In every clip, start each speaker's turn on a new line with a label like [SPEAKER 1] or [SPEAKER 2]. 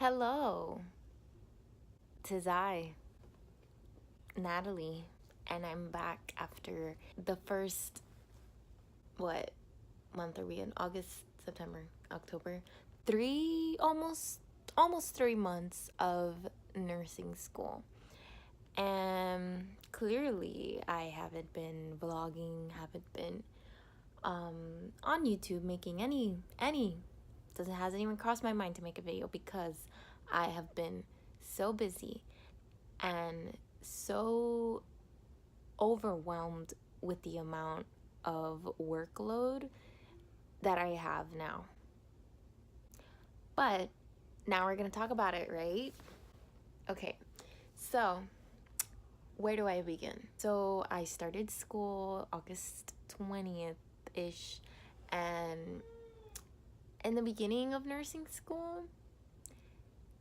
[SPEAKER 1] Hello, 'tis I, Natalie, and I'm back after the first, what month are we in? August, September, October? Almost 3 months of nursing school. And clearly, I haven't been vlogging, haven't been on YouTube making any. Hasn't even crossed my mind to make a video because I have been so busy and so overwhelmed with the amount of workload that I have now. But now we're going to talk about it, right? Okay, so where do I begin? So I started school August 20th ish, and in the beginning of nursing school,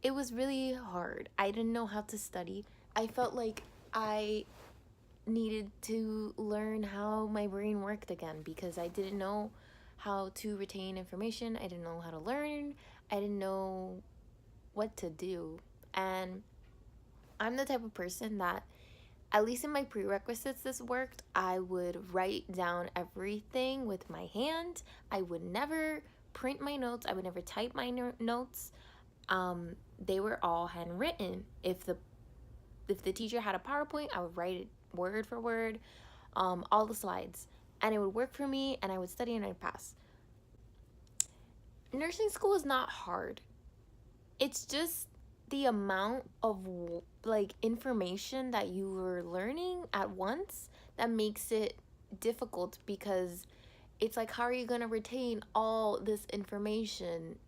[SPEAKER 1] it was really hard. I didn't know how to study. I felt like I needed to learn how my brain worked again because I didn't know how to retain information. I didn't know how to learn. I didn't know what to do. And I'm the type of person that, at least in my prerequisites, this worked. I would write down everything with my hand. I would never print my notes. I would never type my notes. They were all handwritten. If the teacher had a PowerPoint, I would write it word for word, all the slides, and it would work for me, and I would study and I'd pass. Nursing school is not hard. It's just the amount of information that you were learning at once that makes it difficult, because it's like, how are you going to retain all this information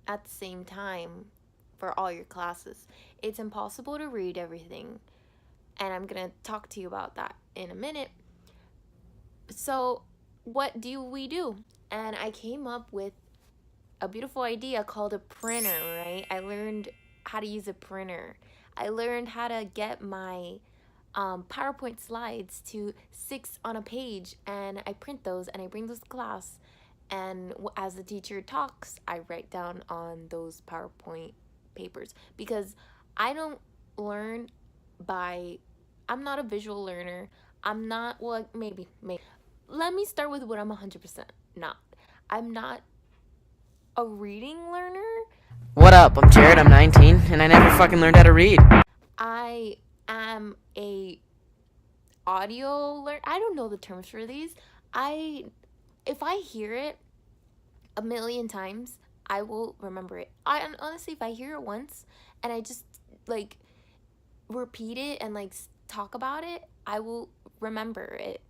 [SPEAKER 1] at the same time for all your classes? It's impossible to read everything, and I'm going to talk to you about that in a minute. So what do we do? And I came up with a beautiful idea called a printer, right? I learned how to use a printer. I learned how to get my PowerPoint slides to 6 on a page, and I print those and I bring those to class. And as the teacher talks, I write down on those PowerPoint papers, because I don't learn I'm not a visual learner. I'm not, well, maybe. Let me start with what I'm 100% not. I'm not a reading learner.
[SPEAKER 2] What up? I'm Jared, I'm 19, and I never fucking learned how to read.
[SPEAKER 1] I am a audio learner. I don't know the terms for these. If I hear it a million times, I will remember it. Honestly, if I hear it once and I just repeat it and talk about it, I will remember it.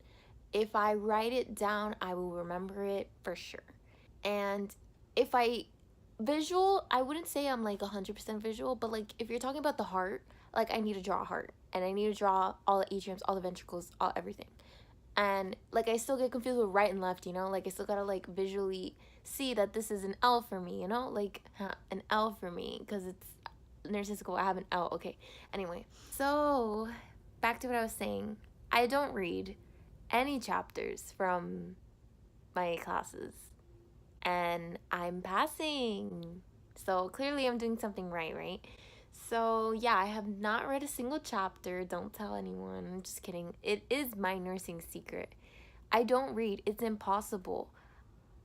[SPEAKER 1] If I write it down, I will remember it for sure. And if I wouldn't say I'm 100% visual, but if you're talking about the heart, I need to draw a heart, and I need to draw all the atriums, all the ventricles, everything. And I still get confused with right and left, I still gotta visually see that this is an L for me, an L for me, because it's nursing school. I have an L. Okay, anyway, so back to what I was saying. I don't read any chapters from my classes, and I'm passing, so clearly I'm doing something right? So yeah, I have not read a single chapter. Don't tell anyone. I'm just kidding. It is my nursing secret. I don't read. It's impossible.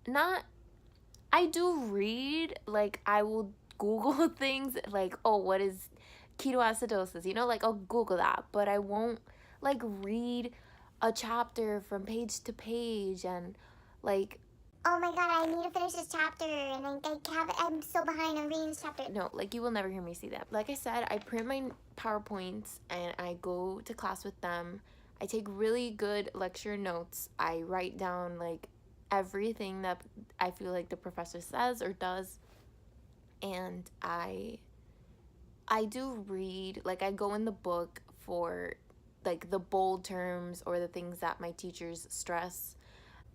[SPEAKER 1] I do read. I will Google things oh, what is ketoacidosis? I'll Google that, but I won't read a chapter from page to page and
[SPEAKER 3] oh my god, I need to finish this chapter, and I'm so behind on reading this chapter.
[SPEAKER 1] No, you will never hear me say that. Like I said, I print my PowerPoints and I go to class with them. I take really good lecture notes. I write down everything that I feel the professor says or does. And I do read, I go in the book for the bold terms or the things that my teachers stress.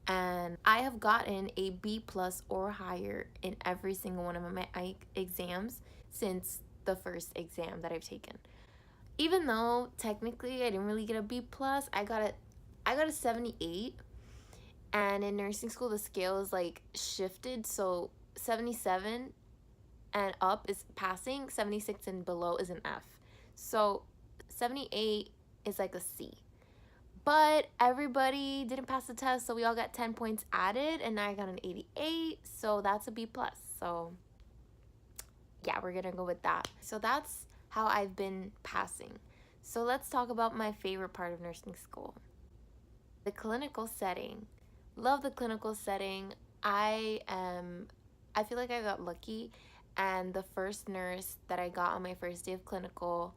[SPEAKER 1] And I have gotten a B+ or higher in every single one of my exams since the first exam that I've taken. Even though technically I didn't really get a B+, I got a 78. And in nursing school, the scale is shifted, so 77 and up is passing, 76 and below is an F. So 78 is like a C. But everybody didn't pass the test, so we all got 10 points added, and I got an 88, so that's a B plus. So yeah, we're gonna go with that. So that's how I've been passing. So let's talk about my favorite part of nursing school. The clinical setting. Love the clinical setting. I feel like I got lucky, and the first nurse that I got on my first day of clinical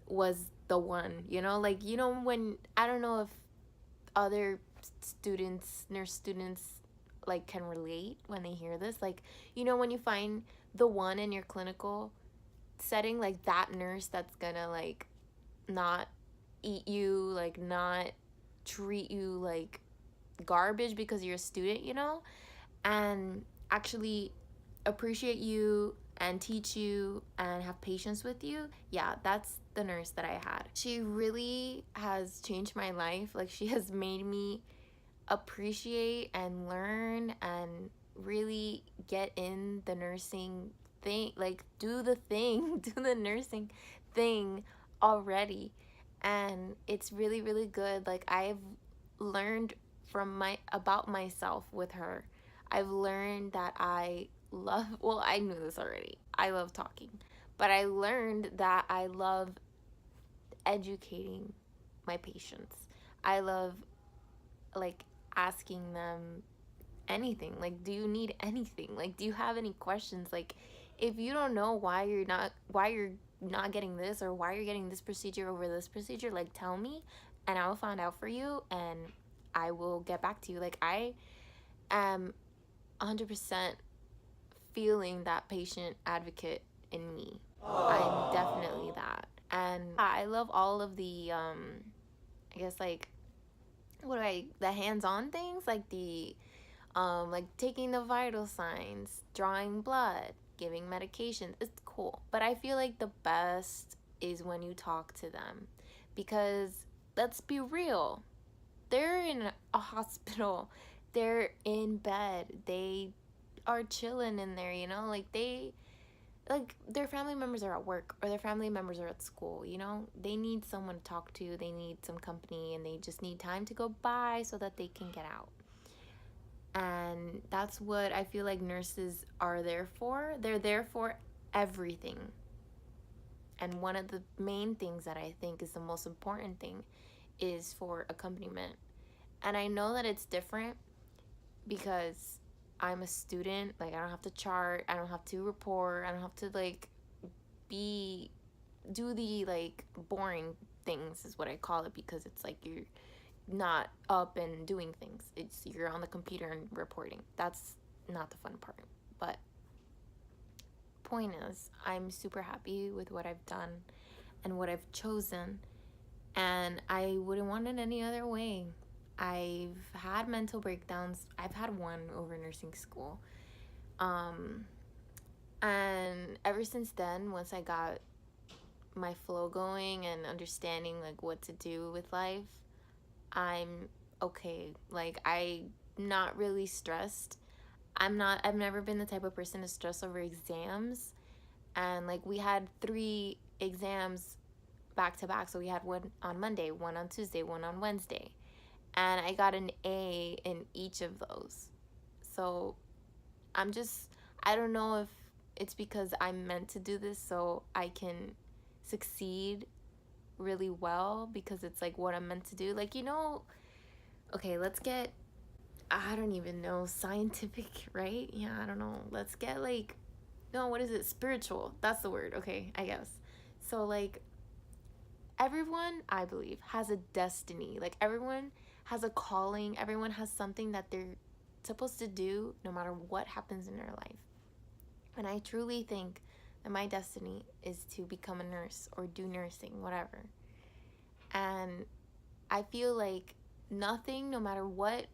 [SPEAKER 1] was the one, like, when, I don't know if other students, nurse students, like, can relate when they hear this, like, when you find the one in your clinical setting, like that nurse that's gonna, like, not eat you, like, not treat you like garbage because you're a student, and actually appreciate you and teach you and have patience with you. Yeah, that's the nurse that I had. She really has changed my life. Like, she has made me appreciate and learn and really get in the nursing thing, like do the thing, do the nursing thing already. And it's really, really good. Like, I've learned about myself with her. I've learned that I love, well, I knew this already. I love talking. But I learned that I love educating my patients. I love, like, asking them anything. Like, do you need anything? Like, do you have any questions? Like, if you don't know why you're not getting this, or why you're getting this procedure over this procedure, like, tell me and I will find out for you, and I will get back to you. Like, I am 100% feeling that patient advocate in me. I'm definitely that. And I love all of the I guess, like, the hands-on things, like the like taking the vital signs, drawing blood, giving medications. It's cool. But I feel like the best is when you talk to them, because let's be real, they're in a hospital, they're in bed, they are chilling in there, like their family members are at work, or their family members are at school, they need someone to talk to, they need some company, and they just need time to go by so that they can get out. And that's what I feel like nurses are there for. They're there for everything. And one of the main things that I think is the most important thing is for accompaniment. And I know that it's different because I'm a student. Like, I don't have to chart, I don't have to report, I don't have to, like, do the, like, boring things is what I call it, because it's like you're not up and doing things. It's you're on the computer and reporting. That's not the fun part. But point is, I'm super happy with what I've done and what I've chosen, and I wouldn't want it any other way. I've had mental breakdowns. I've had one over nursing school. And ever since then, once I got my flow going and understanding, like, what to do with life, I'm okay. Like, I'm not really stressed. I've never been the type of person to stress over exams. And, like, we had 3 exams back to back. So we had one on Monday, one on Tuesday, one on Wednesday. And I got an A in each of those. So I don't know if it's because I'm meant to do this so I can succeed really well, because it's like what I'm meant to do. Like, okay, let's get, I don't even know, scientific, right? Yeah, I don't know. Let's get, like, no, what is it? Spiritual. That's the word. Okay, I guess. So, like, everyone, I believe, has a destiny. Like, everyone has a calling. Everyone has something that they're supposed to do no matter what happens in their life. And I truly think that my destiny is to become a nurse or do nursing, whatever. And I feel like nothing, no matter what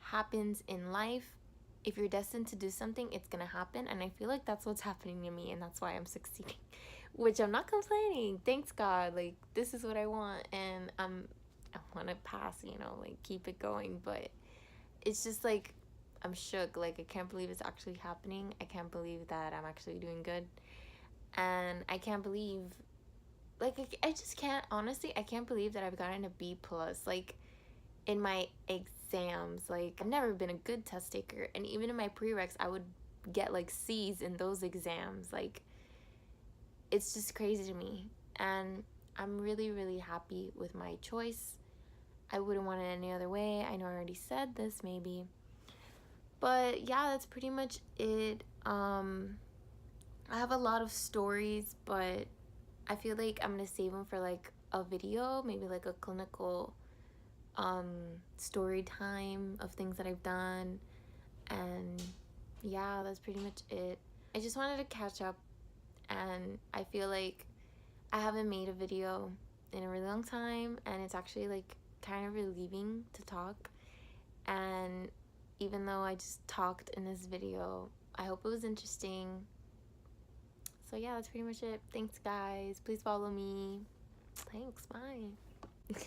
[SPEAKER 1] happens in life, if you're destined to do something, it's gonna happen. And I feel like that's what's happening to me, and that's why I'm succeeding, which I'm not complaining. Thanks God. Like, this is what I want, and I want to pass, like, keep it going. But it's just like, I'm shook. Like, I can't believe it's actually happening. I can't believe that I'm actually doing good. And I can't believe, like, I just can't, honestly, I can't believe that I've gotten a B plus, like, in my exams. Like, I've never been a good test taker. And even in my prereqs, I would get, like, C's in those exams. Like, it's just crazy to me. And I'm really, really happy with my choice. I wouldn't want it any other way. I know I already said this, maybe. But yeah, that's pretty much it. I have a lot of stories, but I feel like I'm gonna save them for like a video, maybe like a clinical story time of things that I've done. And yeah, that's pretty much it. I just wanted to catch up, and I feel like I haven't made a video in a really long time, and it's actually like kind of relieving to talk. And even though I just talked in this video, I hope it was interesting. So yeah, that's pretty much it. Thanks, guys. Please follow me. Thanks. Bye.